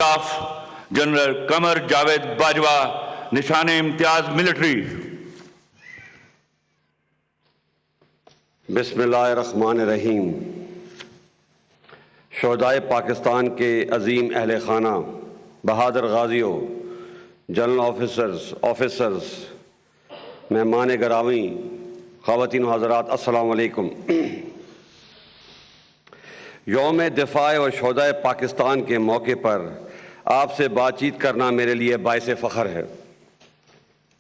Of general Qamar Javed Bajwa, निशान Imtiaz military. बिस्मिल्लाहिर्रहमानिर्रहीम। शोहदाए पाकिस्तान के अजीम अहले खाना, बहादुर गाजियों, जनरल ऑफिसर्स, मेहमान गरामी, ख़वातीन व हज़रात, अस्सलामु अलैकुम। यौम दिफ़ा और शोहदाए पाकिस्तान के मौके पर आपसे बातचीत करना मेरे लिए बाइस फ़ख्र है।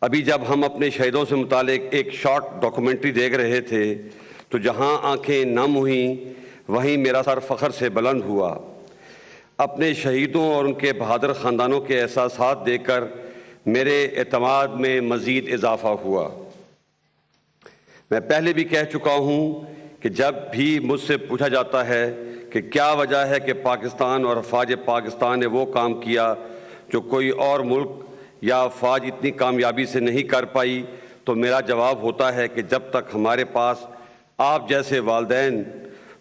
अभी जब हम अपने शहीदों से मुतालिक एक शॉर्ट डॉक्यूमेंट्री देख रहे थे तो जहां आंखें नम हुईं वहीं मेरा सर फ़ख्र से बुलंद हुआ। अपने शहीदों और उनके बहादुर ख़ानदानों के एहसासात देखकर मेरे एतमाद में मज़ीद इजाफ़ा हुआ। मैं पहले भी कह चुका हूं कि जब भी मुझसे पूछा जाता है कि क्या वजह है कि पाकिस्तान और अफ़वाज पाकिस्तान ने वो काम किया जो कोई और मुल्क या अफ़वाज इतनी कामयाबी से नहीं कर पाई, तो मेरा जवाब होता है कि जब तक हमारे पास आप जैसे वालिदैन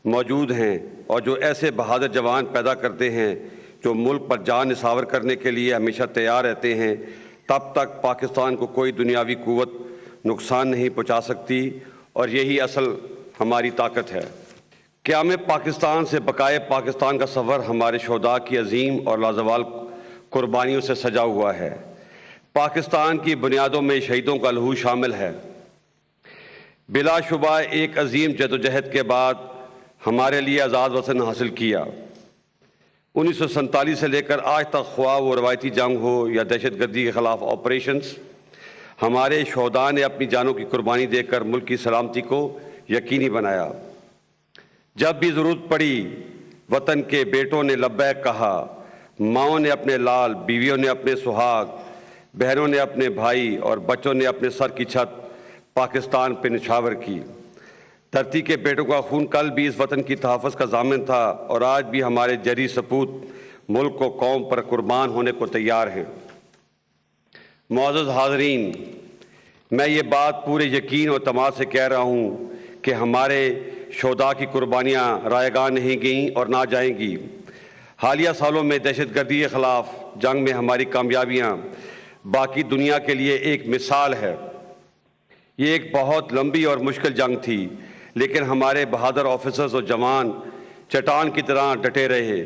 मौजूद हैं और जो ऐसे बहादुर जवान पैदा करते हैं जो मुल्क पर जान निसावर करने के लिए हमेशा तैयार रहते हैं, तब तक पाकिस्तान को कोई दुनियावी क़ुव्वत नुकसान नहीं पहुँचा सकती। और यही असल हमारी ताकत है। क़याम पाकिस्तान से बकाए पाकिस्तान का सफ़र हमारे शोहदा की अजीम और लाजवाल कुर्बानियों से सजा हुआ है। पाकिस्तान की बुनियादों में शहीदों का लहू शामिल है। बिलाशुबा एक अजीम जदोजहद के बाद हमारे लिए आज़ाद वतन हासिल किया। 1947 से लेकर आज तक ख्वाह वो रवायती जंग हो या दहशतगर्दी के ख़िलाफ़ ऑपरेशंस, हमारे शोहदा ने अपनी जानों की कुर्बानी देकर मुल्क की सलामती को यकीनी बनाया। जब भी ज़रूरत पड़ी वतन के बेटों ने लब्बैक कहा, माँओं ने अपने लाल, बीवियों ने अपने सुहाग, बहनों ने अपने भाई और बच्चों ने अपने सर की छत पाकिस्तान पर निछावर की। धरती के बेटों का खून कल भी इस वतन की तहफ़्फ़ुज़ का ज़ामिन था और आज भी हमारे जरी सपूत मुल्क को कौम पर कुर्बान होने को तैयार हैं। मुअज़्ज़ज़ हाज़रीन, मैं ये बात पूरे यकीन और तमाद से कह रहा हूँ कि हमारे शोहदा की कुर्बानियाँ रायगान नहीं गईं और ना जाएंगी। हालिया सालों में दहशतगर्दी के ख़िलाफ़ जंग में हमारी कामयाबियाँ बाकी दुनिया के लिए एक मिसाल है। ये एक बहुत लंबी और मुश्किल जंग थी, लेकिन हमारे बहादुर ऑफिसर्स और जवान चट्टान की तरह डटे रहे,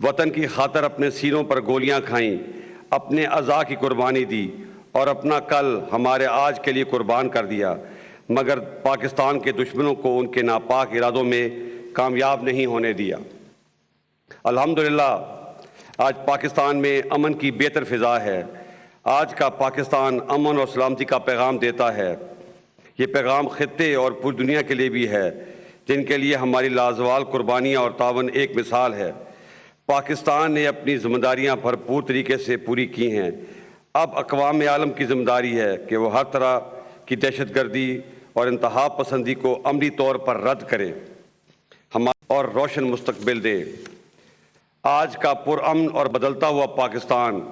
वतन की खातर अपने सीनों पर गोलियां खाईं, अपने अज़ा की कुर्बानी दी और अपना कल हमारे आज के लिए कुर्बान कर दिया, मगर पाकिस्तान के दुश्मनों को उनके नापाक इरादों में कामयाब नहीं होने दिया। अल्हम्दुलिल्लाह आज पाकिस्तान में अमन की बेहतर फ़िज़ा है। आज का पाकिस्तान अमन और सलामती का पैगाम देता है। ये पैगाम खित्ते और पूरी दुनिया के लिए भी है, जिनके लिए हमारी लाजवाल कुर्बानियाँ और तावन एक मिसाल है। पाकिस्तान ने अपनी ज़िम्मेदारियाँ भरपूर तरीके से पूरी की हैं। अब अक़वाम आलम की ज़िम्मेदारी है कि वो हर तरह की दहशतगर्दी और इंतहा पसंदी को अमली तौर पर रद्द करे और रोशन मुस्तकबिल दे। आज का पुरअमन और बदलता हुआ पाकिस्तान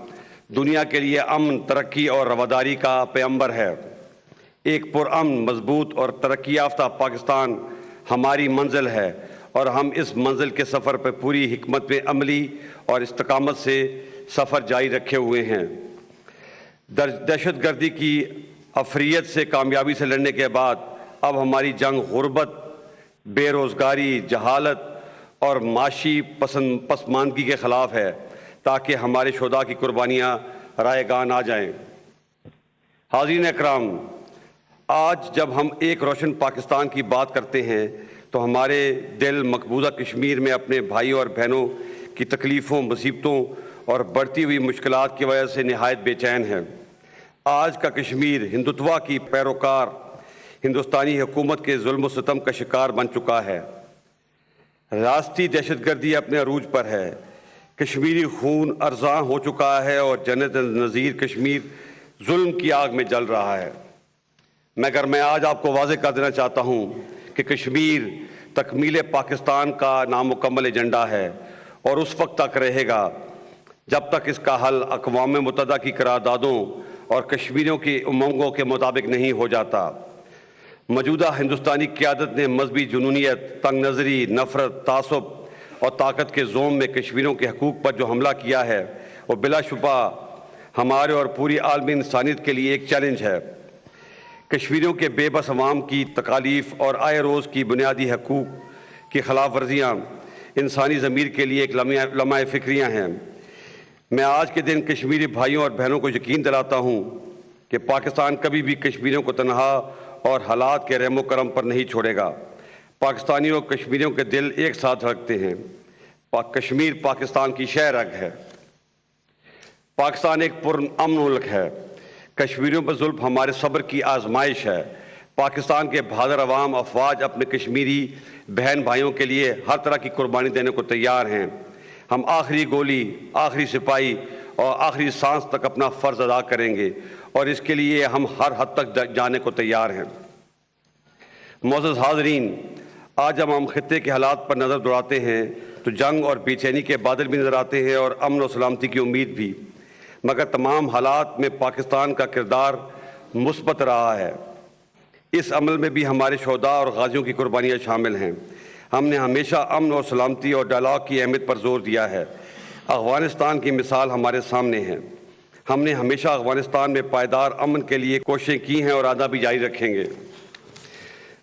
दुनिया के लिए अमन, तरक्की और रवादारी का पैगंबर है। एक पुरअमन, मजबूत और तरक्की याफ्ता पाकिस्तान हमारी मंजिल है और हम इस मंजिल के सफ़र पर पूरी हिकमत में अमली और इस्तकामत से सफ़र जारी रखे हुए हैं। दहशतगर्दी की अफरियत से कामयाबी से लड़ने के बाद अब हमारी जंग गुर्बत, बेरोज़गारी, जहालत और माशी पसमानदगी के ख़िलाफ़ है, ताकि हमारे शोहदा की कुर्बानियाँ रायगान आ जाएँ। हाज़रीन इकराम, आज जब हम एक रोशन पाकिस्तान की बात करते हैं तो हमारे दिल मकबूजा कश्मीर में अपने भाई और बहनों की तकलीफ़ों, मुसीबतों और बढ़ती हुई मुश्किलात की वजह से निहायत बेचैन है। आज का कश्मीर हिंदुत्वा की पैरोकार हिंदुस्तानी हुकूमत के जुल्म व सितम का शिकार बन चुका है। राष्ट्रीय दहशतगर्दी अपने अरूज पर है। कश्मीरी खून अर्ज़ां हो चुका है और जन्नत नज़ीर कश्मीर जुल्म की आग में जल रहा है। मगर मैं आज आपको वाज़ेह कर देना चाहता हूँ कि कश्मीर तकमील पाकिस्तान का नामुकम्मल एजेंडा है और उस वक्त तक रहेगा जब तक इसका हल अक़वाम मुत्तहिदा की करारदादों और कश्मीरियों की उमंगों के मुताबिक नहीं हो जाता। मौजूदा हिंदुस्तानी क़यादत ने मजहबी जुनूनियत, तंग नज़री, नफ़रत, तासुब اور طاقت کے زوم میں کشمیریوں کے حقوق پر جو حملہ کیا ہے وہ بلا شبہ ہمارے اور پوری عالمی انسانیت کے لیے ایک چیلنج ہے۔ کشمیریوں کے بے بس عوام کی تکالیف اور آئے روز کی بنیادی حقوق کی خلاف ورزیاں انسانی ضمیر کے لیے ایک لمحہ فکریاں ہیں۔ میں آج کے دن کشمیری بھائیوں اور بہنوں کو یقین دلاتا ہوں کہ پاکستان کبھی بھی کشمیریوں کو تنہا اور حالات کے رحم و کرم پر نہیں چھوڑے گا۔ پاکستانیوں اور کشمیریوں کے دل ایک ساتھ رکھتے ہیں۔ کشمیر پاکستان کی شہ رگ ہے۔ پاکستان ایک پرامن ملک ہے۔ کشمیریوں پر ظلم ہمارے صبر کی آزمائش ہے۔ پاکستان کے بہادر عوام افواج اپنے کشمیری بہن بھائیوں کے لیے ہر طرح کی قربانی دینے کو تیار ہیں۔ ہم آخری گولی، آخری سپاہی اور آخری سانس تک اپنا فرض ادا کریں گے اور اس کے لیے ہم ہر حد تک جانے کو تیار ہیں۔ معزز حاضرین، آج جب ہم خطے کے حالات پر نظر دوڑاتے ہیں تو جنگ اور بے چینی کے بادل بھی نظر آتے ہیں اور امن و سلامتی کی امید بھی، مگر تمام حالات میں پاکستان کا کردار مثبت رہا ہے۔ اس عمل میں بھی ہمارے شہداء اور غازیوں کی قربانیاں شامل ہیں۔ ہم نے ہمیشہ امن اور سلامتی اور ڈائلاگ کی اہمیت پر زور دیا ہے۔ افغانستان کی مثال ہمارے سامنے ہے۔ ہم نے ہمیشہ افغانستان میں پائیدار امن کے لیے کوششیں کی ہیں اور آگے بھی جاری رکھیں گے۔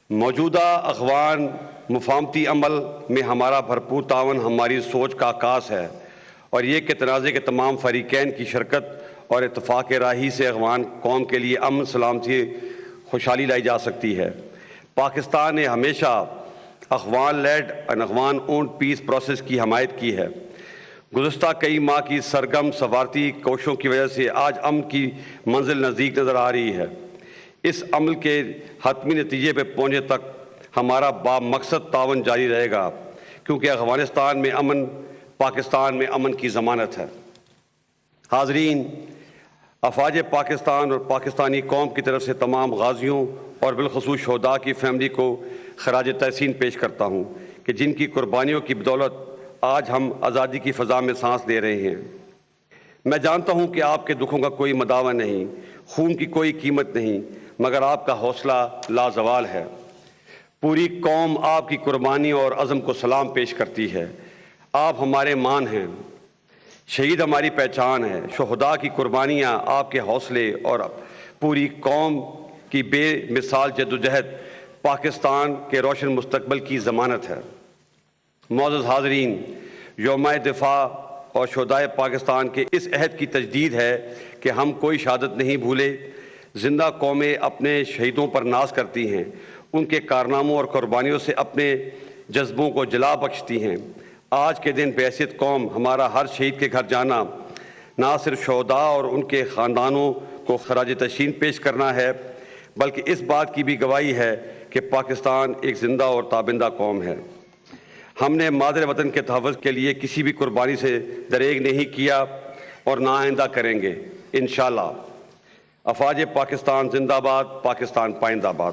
موجودہ افغان مفاہمتی عمل میں ہمارا بھرپور تعاون ہماری سوچ کا عکاس ہے اور یہ کہ تنازع کے تمام فریقین کی شرکت اور اتفاق راہی سے افغان قوم کے لیے امن، سلامتی، خوشحالی لائی جا سکتی ہے۔ پاکستان نے ہمیشہ افغان لیڈ اور افغان اونڈ پیس پروسیس کی حمایت کی ہے۔ گزشتہ کئی ماہ کی سرگرم سفارتی کوششوں کی وجہ سے آج امن کی منزل نزدیک نظر آ رہی ہے۔ اس عمل کے حتمی نتیجے پہ پہنچنے تک ہمارا بامقصد تعاون جاری رہے گا، کیونکہ افغانستان میں امن پاکستان میں امن کی ضمانت ہے۔ حاضرین، افواج پاکستان اور پاکستانی قوم کی طرف سے تمام غازیوں اور بالخصوص شہداء کی فیملی کو خراج تحسین پیش کرتا ہوں کہ جن کی قربانیوں کی بدولت آج ہم آزادی کی فضا میں سانس لے رہے ہیں۔ میں جانتا ہوں کہ آپ کے دکھوں کا کوئی مداوع نہیں، خون کی کوئی قیمت نہیں، مگر آپ کا حوصلہ لازوال ہے۔ پوری قوم آپ کی قربانی اور عزم کو سلام پیش کرتی ہے۔ آپ ہمارے مان ہیں، شہید ہماری پہچان ہے۔ شہداء کی قربانیاں آپ کے حوصلے اور پوری قوم کی بے مثال جدوجہد پاکستان کے روشن مستقبل کی ضمانت ہے۔ معزز حاضرین، یوم دفاع اور شہدائے پاکستان کے اس عہد کی تجدید ہے کہ ہم کوئی شہادت نہیں بھولے۔ زندہ قومیں اپنے شہیدوں پر ناز کرتی ہیں، ان کے کارناموں اور قربانیوں سے اپنے جذبوں کو جلا بخشتی ہیں۔ آج کے دن بحیثیت قوم ہمارا ہر شہید کے گھر جانا نہ صرف شہداء اور ان کے خاندانوں کو خراج تحسین پیش کرنا ہے، بلکہ اس بات کی بھی گواہی ہے کہ پاکستان ایک زندہ اور تابندہ قوم ہے۔ ہم نے مادر وطن کے تحفظ کے لیے کسی بھی قربانی سے دریغ نہیں کیا اور نہ آئندہ کریں گے۔ انشاءاللہ۔ افواج پاکستان زندہ باد، پاکستان پائندہ باد۔